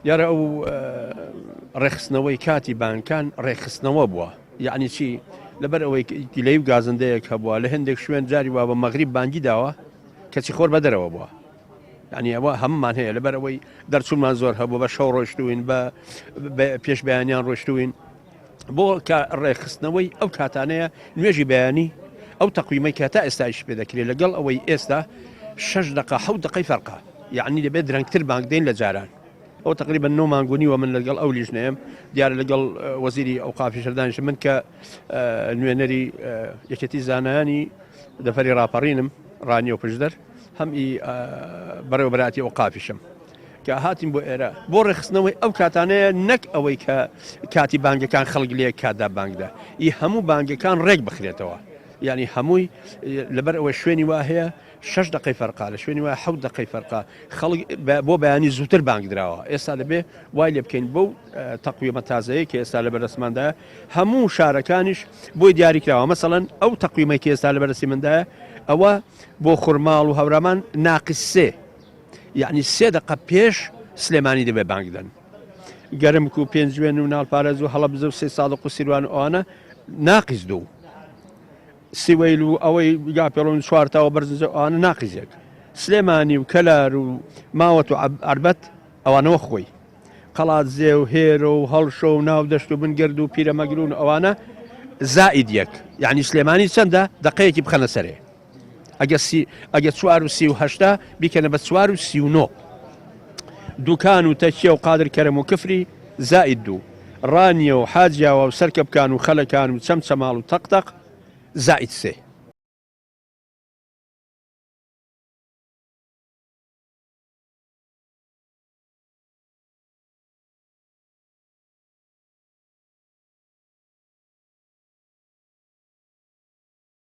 یارە ئەو ڕێخستنەوەی کاتی بانکان ڕێخستنەوە بووە، یعنی چی لەبەر ئەوەی دیلەی و گازندەیەک هەبووە لە هەندێک شوێن جاری وا بە مەغریب بانگی داوە کەچی خۆر بە دەرەوە بووە، یعنی ئەوە هەممان هەیە لەبەر ئەوەی دەرچوونمان زۆر هەبوو بە شەو ڕۆشتوین بە پێش بەیانیان ڕۆشتوین بۆ ڕێخستنەوەی ئەو کاتانەیە نوێژی بەیانی ئەو تەقویمەی کە تا ئێستایش پێ دەکرێت لەگەڵ ئەوەی ئێستا 6 دقه 7 دقەی فەرقا، یعنی دەبێت درەنگتر بانک دێن لە جاران. ئەو تقریبا 9 مانگونی و من لەگەڵ ئەو لیژنەیەم دیارە لەگەڵ وەزیری ئەوقافی شەردانیش من کە نوێنەری یەکێتی زانایانی دەفەری ڕاپەڕینم ڕانی و پشدەر هەمی بەڕێوەبەراتی ئەوقافیشم کە هاتیم بۆ ئێرە بۆ ڕێخستنەوەی ئەو کاتانەیە نەک ئەوەی کە کاتی بانگەکان خەڵک لێ کاتدا بانگدا ئی هەموو بانگەکان ڕێک بخرێتەوە، یعنی هەمووی لەبەر ئەوە شوێنی وا هەیە 6 دقەی فەرقا لە شوێنی وای 7 دقەی فەرقا خەڵک بۆ بەیانی زووتر بانگ درراوە. ئێستا دەبێ وای لێ بکەین بەو تەقویمە تازەیە کە ئێستا لە بەرەسماندایە هەموو شارەکانیش بۆی دیاریکراوە. مەسەڵەن ئەو تەقویمەی کە ئێستا لە بەرەسی مندایە ئەوە بۆ خوڕماڵ و هەورامان ناقص 3، یعنی 3 دقە پێش سلێمانی دەبێ بانگدەن. گەرم و پێنجوێن و ناڵپارێز و هەڵەبزە و 3 ساڵق و سیروان ئەوانە ناقص 2، سیوەیل و ئەوەی گاپێڵۆن چوارتاوە بەرزە ئەوانە ناقیزێک. سلێمانی و کەلار و ماوەت و عربەت ئەوانەوە خۆی قەڵات زێ و هێرە و هەڵشە و ناو دەشت و بنگرد و پیرەمەگرون ئەوانە زائید یەک، یعنی سلێمانی چەندە دقەیەکی بخەنە سەرێ ئەگە 438 بیکەنە بە 439. دوکان و تەکیە و قادر کەرەم و کفری زائید 2، ڕانیە و حاجیاوە و سەرکەبکان و خەلەکان و چەمچەماڵ و تەقتەق زائد 3.